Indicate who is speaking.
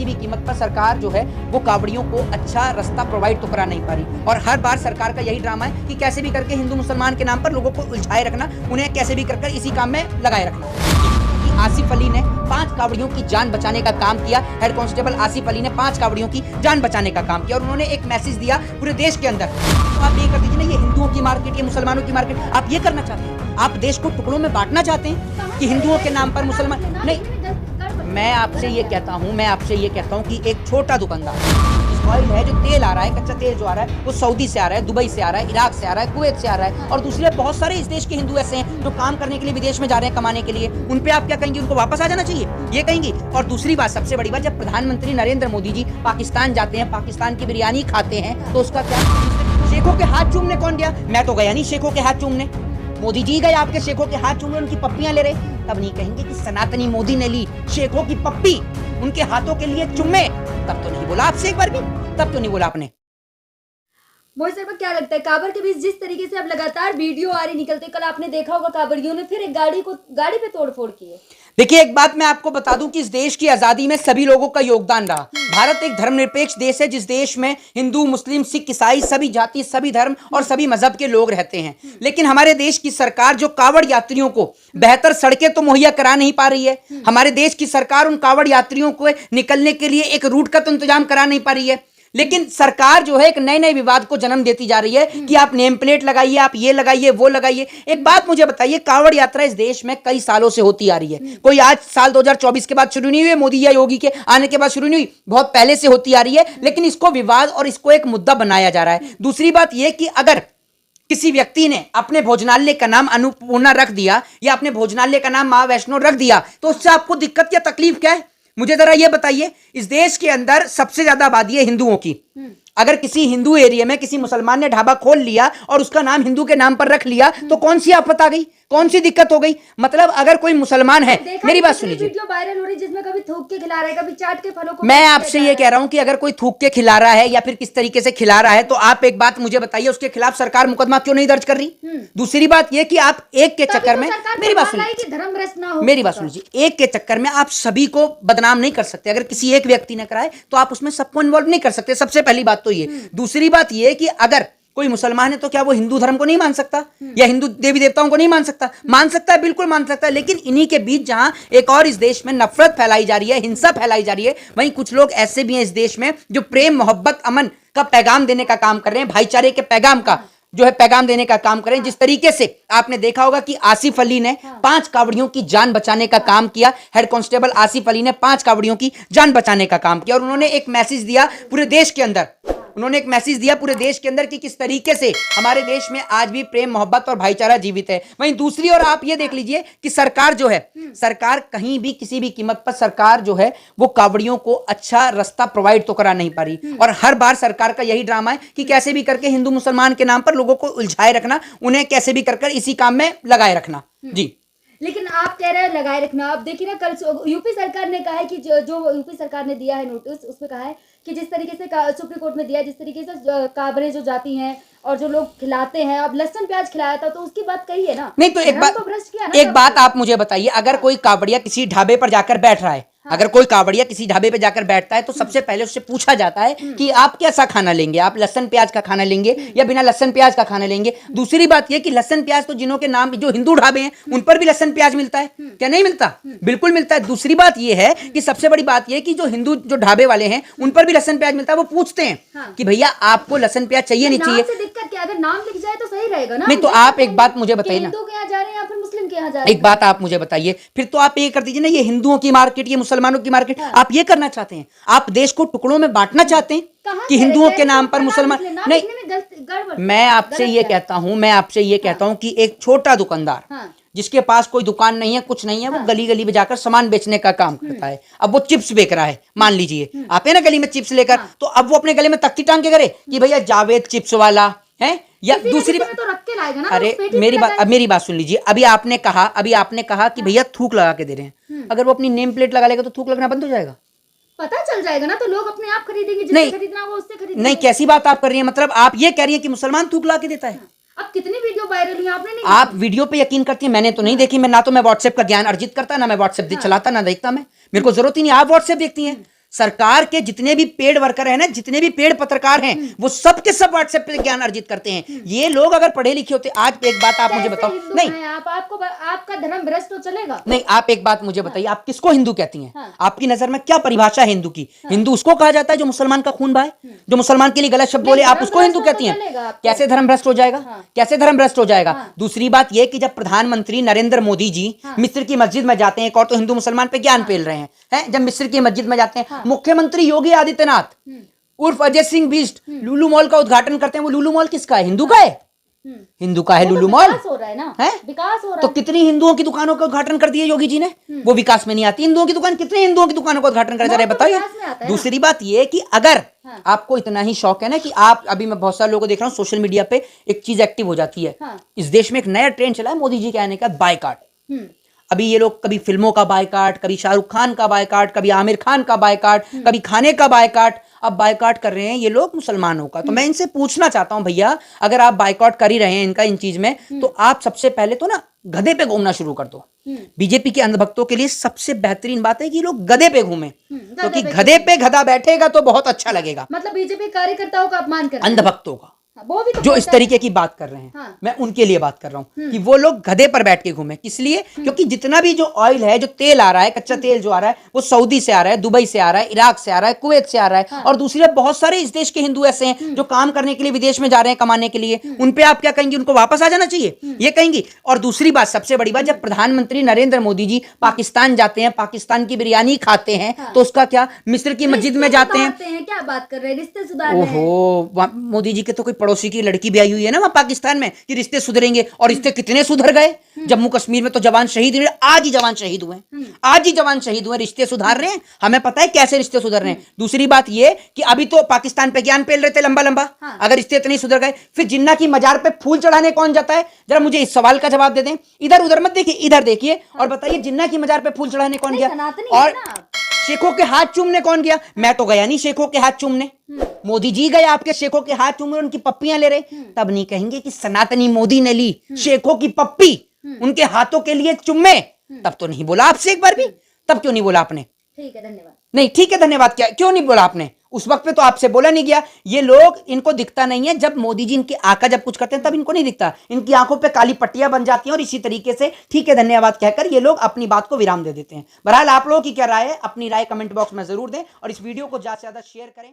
Speaker 1: किसी भी कीमत पर सरकार जो है वो कावड़ियों को अच्छा रास्ता प्रोवाइड तो करा नहीं पा रही। और हर बार सरकार का यही ड्रामा है कि कैसे भी करके हिंदू मुसलमान के नाम पर लोगों को उलझाए रखना, उन्हें कैसे भी कर इसी काम में लगाए रखना। आसिफ अली ने 5 कावड़ियों की जान बचाने का काम किया। हेड कांस्टेबल आसिफ अली ने 5 कावड़ियों की जान बचाने का काम किया और उन्होंने एक मैसेज दिया पूरे देश के अंदर। तो आप ये कर दीजिए ना, ये हिंदुओं की मार्केट, ये मुसलमानों की मार्केट, आप ये करना चाहते हैं? आप देश को टुकड़ों में बांटना चाहते हैं कि हिंदुओं के नाम पर मुसलमान नहीं। मैं आपसे ये कहता हूँ कि एक छोटा दुकानदार, ऑयल है जो तेल आ रहा है, कच्चा तेल जो आ रहा है वो सऊदी से आ रहा है, दुबई से आ रहा है, इराक से आ रहा है, कुवैत से आ रहा है, और दूसरे बहुत सारे इस देश के हिंदू ऐसे हैं जो काम करने के लिए विदेश में जा रहे हैं कमाने के लिए। उन पे आप क्या कहेंगे? उनको वापस आ जाना चाहिए, ये कहेंगी? और दूसरी बात, सबसे बड़ी बात, जब प्रधानमंत्री नरेंद्र मोदी जी पाकिस्तान जाते हैं, पाकिस्तान की बिरयानी खाते हैं, तो उसका क्या? शेखों के हाथ चूमने कौन गया? मैं तो गया नहीं शेखों के हाथ चूमने, मोदी जी गए आपके शेखों के हाथ चूमने, उनकी पप्पियां ले रहे। तब नहीं कहेंगे कि सनातनी मोदी ने ली शेखों की पप्पी, उनके हाथों के लिए चुम्मे। तब तो नहीं बोला आपसे एक बार भी, तब तो नहीं बोला आपने।
Speaker 2: मोहित सर, क्या लगता है कांवड़ के बीच जिस तरीके से अब लगातार वीडियो आ रही निकलते, कल आपने देखा होगा कांवड़ियों ने फिर एक गाड़ी पे तोड़फोड़ की है।
Speaker 1: देखिए, एक बात मैं आपको बता दूं कि इस देश की आजादी में सभी लोगों का योगदान रहा। भारत एक धर्मनिरपेक्ष देश है, जिस देश में हिंदू, मुस्लिम, सिख, ईसाई, सभी जाति, सभी धर्म और सभी मजहब के लोग रहते हैं। लेकिन हमारे देश की सरकार जो कांवड़ यात्रियों को बेहतर सड़कें तो मुहैया करा नहीं पा रही है। हमारे देश की सरकार उन कांवड़ यात्रियों को निकलने के लिए एक रूट का तो इंतजाम करा नहीं पा रही है। लेकिन सरकार जो है एक नए नए विवाद को जन्म देती जा रही है कि आप नेम प्लेट लगाइए, आप ये लगाइए, वो लगाइए। एक बात मुझे बताइए, कांवड़ यात्रा इस देश में कई सालों से होती आ रही है, कोई आज साल 2024 के बाद शुरू नहीं हुई, मोदी या योगी के आने के बाद शुरू नहीं हुई, बहुत पहले से होती आ रही है। लेकिन इसको विवाद और इसको एक मुद्दा बनाया जा रहा है। दूसरी बात यह कि अगर किसी व्यक्ति ने अपने भोजनालय का नाम अन्नपूर्णा रख दिया या अपने भोजनालय का नाम मां वैष्णो रख दिया, तो उससे आपको दिक्कत या तकलीफ क्या है? मुझे जरा ये बताइए। इस देश के अंदर सबसे ज्यादा आबादी है हिंदुओं की। अगर किसी हिंदू एरिया में किसी मुसलमान ने ढाबा खोल लिया और उसका नाम हिंदू के नाम पर रख लिया, तो कौन सी आफत आ गई, कौन सी दिक्कत हो गई? मतलब अगर कोई मुसलमान है, मेरी बात सुनिए,
Speaker 2: वीडियो वायरल हो रही जिसमें कभी थूक के खिला रहा है, कभी चाट के फलों को।
Speaker 1: मैं आपसे ये कह रहा हूं कि अगर कोई थूक के खिला रहा है या फिर किस तरीके से खिला रहा है, तो आप एक बात मुझे बताइए, उसके खिलाफ सरकार मुकदमा क्यों नहीं दर्ज कर रही? दूसरी बात यह कि आप एक के चक्कर में, मेरी बात सुनिए,
Speaker 2: धर्मग्रस्त ना हो,
Speaker 1: मेरी बात सुनिए, एक के चक्कर में आप सभी को बदनाम नहीं कर सकते। अगर किसी एक व्यक्ति ने कराए तो आप उसमें सबको इन्वॉल्व नहीं कर सकते। सबसे पहली बात तो ये। दूसरी बात यह कि अगर कोई मुसलमान है तो क्या वो हिंदू धर्म को नहीं मान सकता या हिंदू देवी देवताओं को नहीं मान सकता? मान सकता है, बिल्कुल मान सकता है। लेकिन इन्हीं के बीच जहां एक और इस देश में नफरत फैलाई जा रही है, हिंसा फैलाई जा रही है, वहीं कुछ लोग ऐसे भी हैं इस देश में जो प्रेम, मोहब्बत, अमन का पैगाम देने का काम कर रहे हैं, भाईचारे के पैगाम का जो है पैगाम देने का काम करें। जिस तरीके से आपने देखा होगा कि आसिफ अली ने 5 कावड़ियों की जान बचाने का काम किया। हेड कांस्टेबल आसिफ अली ने 5 कावड़ियों की जान बचाने का काम किया और उन्होंने एक मैसेज दिया पूरे देश के अंदर। कि किस तरीके से हमारे देश में आज भी प्रेम, मोहब्बत और भाईचारा जीवित है। वहीं दूसरी ओर आप ये देख लीजिए कि सरकार जो है, सरकार कहीं भी किसी भी कीमत पर सरकार जो है वो कावड़ियों को अच्छा रास्ता प्रोवाइड तो करा नहीं पा रही। और हर बार सरकार का यही ड्रामा है कि कैसे भी करके हिंदू मुसलमान के नाम पर लोगों को उलझाए रखना, उन्हें कैसे भी कर इसी काम में लगाए रखना। जी,
Speaker 2: लेकिन आप कह रहे हैं लगाए रखना। आप देखिए ना, कल यूपी सरकार ने कहा है कि जो यूपी सरकार ने दिया है नोटिस, उसमें कहा है कि जिस तरीके से सुप्रीम कोर्ट में दिया है, जिस तरीके से कावड़े जो जाती हैं और जो लोग खिलाते हैं, अब लहसुन प्याज खिलाया था तो उसकी बात कही है ना।
Speaker 1: नहीं तो एक बात आप मुझे बताइए, अगर कोई कावड़िया किसी ढाबे पर जाकर बैठ रहा है, अगर कोई कावड़िया किसी ढाबे पे जाकर बैठता है तो सबसे पहले उससे पूछा जाता है कि आप कैसा खाना लेंगे, आप लहसुन प्याज का खाना लेंगे या बिना लहसुन प्याज का खाना लेंगे। दूसरी बात यह कि लहसुन प्याज तो जिन्हों के नाम जो हिंदू ढाबे हैं उन पर भी लहसुन प्याज मिलता है, क्या नहीं मिलता? बिल्कुल मिलता है। दूसरी बात यह है कि सबसे बड़ी बात यह कि जो हिंदू जो ढाबे वाले हैं उन पर भी लहसुन प्याज मिलता है। वो पूछते हैं कि भैया आपको लहसुन प्याज चाहिए नहीं चाहिए?
Speaker 2: दिक्कत क्या, अगर नाम लिख जाए तो सही रहेगा ना।
Speaker 1: नहीं तो आप एक बात मुझे बताइए ना,
Speaker 2: हिंदू के यहाँ जा रहे हैं या फिर मुस्लिम के यहाँ जा रहे हैं?
Speaker 1: एक बात आप मुझे बताइए, फिर तो आप ये कर दीजिए ना, ये हिंदुओं की मार्केट, ये मुसलमानों की मार्केट, आप ये करना चाहते हैं? आप देश को टुकड़ों में बांटना चाहते हैं कि हिंदुओं के नाम पर मुसलमान नहीं। मैं आपसे ये कहता हूं कि एक छोटा दुकानदार जिसके पास कोई दुकान नहीं है, कुछ नहीं है, वो गली गली में जाकर सामान बेचने का काम करता है। अब वो चिप्स बेच रहा है, मान लीजिए आप है ना गली में चिप्स लेकर, तो अब वो अपने गले में तख्ती टांग के करे कि भैया जावेद चिप्स वाला है, या दूसरी बात
Speaker 2: तो रख के लाएगा ना।
Speaker 1: अरे मेरी बात सुन लीजिए। अभी आपने कहा कि भैया थूक लगा के दे रहे हैं, अगर वो अपनी नेम प्लेट लगा लेगा तो थूक लगना बंद हो जाएगा?
Speaker 2: पता चल जाएगा ना, तो लोग अपने आप खरीदेंगे, जिससे खरीदना हो उससे खरीदेंगे।
Speaker 1: नहीं, कैसी बात आप कर रही हैं? मतलब आप ये कह रही हैं कि मुसलमान थूक ला के देता है?
Speaker 2: अब कितनी वीडियो वायरल हुई आपने नहीं?
Speaker 1: आप वीडियो पे यकीन करती हैं? मैंने तो नहीं देखी। मैं ना तो मैं व्हाट्सएप का ज्ञान अर्जित करता, ना मैं व्हाट्सएप चलाता, ना देखता। मैं, मेरे को जरूरत ही नहीं। आप व्हाट्सएप देखती हैं सरकार के जितने भी पेड वर्कर हैं ना, जितने भी पेड पत्रकार हैं, वो सब के सब व्हाट्सएप पे ज्ञान अर्जित करते हैं। ये लोग अगर पढ़े लिखे होते, आज एक बात आप मुझे बताओ, नहीं
Speaker 2: आपका धर्म भ्रष्ट तो चलेगा
Speaker 1: नहीं, आप एक बात मुझे बताइए, आप किसको हिंदू कहती हैं?
Speaker 2: हाँ।
Speaker 1: आपकी नजर में क्या परिभाषा है हिंदू की? हिंदू उसको कहा जाता है जो मुसलमान का खून बहाए, जो मुसलमान के लिए गलत शब्द बोले, आप उसको हिंदू कहती हैं? कैसे धर्म भ्रष्ट हो जाएगा? कैसे धर्म भ्रष्ट हो जाएगा? दूसरी बात यह कि जब प्रधानमंत्री नरेंद्र मोदी जी मिस्र की मस्जिद में जाते हैं, एक और तो हिंदू मुसलमान पे ज्ञान पेल रहे हैं, जब मिस्र की मस्जिद में जाते हैं, मुख्यमंत्री योगी आदित्यनाथ उर्फ अजय सिंह बिष्ट लुलु मॉल का उद्घाटन करते हैं। वो लुलु मॉल किसका है? हिंदू का है। हिंदू का है लुलु मॉल।
Speaker 2: विकास हो रहा है ना,
Speaker 1: है
Speaker 2: विकास हो रहा
Speaker 1: तो
Speaker 2: है।
Speaker 1: कितनी हिंदुओं की दुकानों का उद्घाटन कर दिया योगी जी ने? वो विकास में नहीं आती हिंदुओं की दुकान। कितने हिंदुओं की दुकानों का उद्घाटन करा जा रहा है बताइए। दूसरी बात ये कि अगर आपको इतना ही शौक है ना कि आप, अभी मैं बहुत सारे लोगों को देख रहा हूँ सोशल मीडिया पे एक चीज एक्टिव हो जाती है। इस देश में एक नया ट्रेंड चला है मोदी जी के आने का, बायकॉट। अभी ये लोग कभी फिल्मों का बायकॉट, कभी शाहरुख खान का बायकॉट, कभी आमिर खान का बायकॉट, कभी खाने का बायकॉट, अब बायकॉट कर रहे हैं ये लोग मुसलमानों का। तो मैं इनसे पूछना चाहता हूं, भैया अगर आप बायकॉट कर ही रहे हैं इनका इन चीज में, तो आप सबसे पहले तो ना गधे पे घूमना शुरू कर दो। बीजेपी के अंधभक्तों के लिए सबसे बेहतरीन बात है कि लोग गधे पे घूमें, क्योंकि गधे पे गधा बैठेगा तो बहुत अच्छा लगेगा।
Speaker 2: मतलब बीजेपी कार्यकर्ताओं का अपमान कर रहे हैं,
Speaker 1: अंधभक्तों का,
Speaker 2: वो भी तो
Speaker 1: जो इस तरीके की बात कर रहे हैं, मैं उनके लिए बात कर रहा हूं कि वो लोग गधे पर बैठ के घूमे। किस लिए? क्योंकि जितना भी जो ऑयल है, जो तेल आ रहा है, कच्चा तेल जो आ रहा है, वो सऊदी से आ रहा है, दुबई से आ रहा है, इराक से आ रहा है, कुवैत से आ रहा है। और दूसरी बात, बहुत सारे इस देश के हिंदू ऐसे हैं जो काम करने के लिए विदेश में जा रहे हैं कमाने के लिए। उन पे आप क्या कहेंगी? उनको वापस आ जाना चाहिए, ये कहेंगी। और दूसरी बात, सबसे बड़ी बात, जब प्रधानमंत्री नरेंद्र मोदी जी पाकिस्तान जाते हैं, पाकिस्तान की बिरयानी खाते हैं, तो उसका क्या? मिस्र की मस्जिद में जाते हैं,
Speaker 2: क्या बात कर रहे हैं? रिश्ते सुधार रहे हैं।
Speaker 1: ओहो, मोदी जी के तो कोई पड़ोसी की लड़की भी आई हुई है ना वहां पाकिस्तान में कि रिश्ते सुधरेंगे, और रिश्ते कितने सुधर गए। जम्मू कश्मीर में तो जवान शहीद हुए, आज ही जवान शहीद हुए, आज ही जवान शहीद हुए। रिश्ते सुधार रहे हैं, हमें पता है कैसे रिश्ते सुधर रहे हैं। दूसरी बात ये कि अभी तो पाकिस्तान पे ज्ञान पेल रहे थे लंबा लंबा, अगर रिश्ते इतने सुधर गए, फिर जिन्ना की मजार पे फूल चढ़ाने कौन जाता है? जरा मुझे इस सवाल का जवाब दे दें। इधर उधर मत देखिए, इधर देखिए और बताइए, जिन्ना की मजार पे फूल चढ़ाने कौन गया? और शेखों के हाथ चूमने कौन गया? मैं तो गया नहीं शेखों के हाथ चूमने, मोदी जी गए आपके शेखों के हाथ चूम रहे, उनकी पप्पियां ले रहे। तब नहीं कहेंगे कि सनातनी मोदी ने ली शेखों की पप्पी, उनके हाथों के लिए चुम्मे। तब तो नहीं बोला आपसे एक बार भी, तब क्यों नहीं बोला आपने?
Speaker 2: ठीक है, धन्यवाद।
Speaker 1: नहीं ठीक है, धन्यवाद क्या, क्यों नहीं बोला आपने? उस वक्त पे तो आपसे बोला नहीं गया। ये लोग, इनको दिखता नहीं है, जब मोदी जी इनके आका जब कुछ करते हैं तब इनको नहीं दिखता, इनकी आंखों पे काली पट्टियां बन जाती हैं और इसी तरीके से ठीक है धन्यवाद कहकर ये लोग अपनी बात को विराम दे देते हैं। बहरहाल आप लोगों की क्या राय है? अपनी राय कमेंट बॉक्स में जरूर दें और इस वीडियो को ज्यादा से ज्यादा शेयर करें।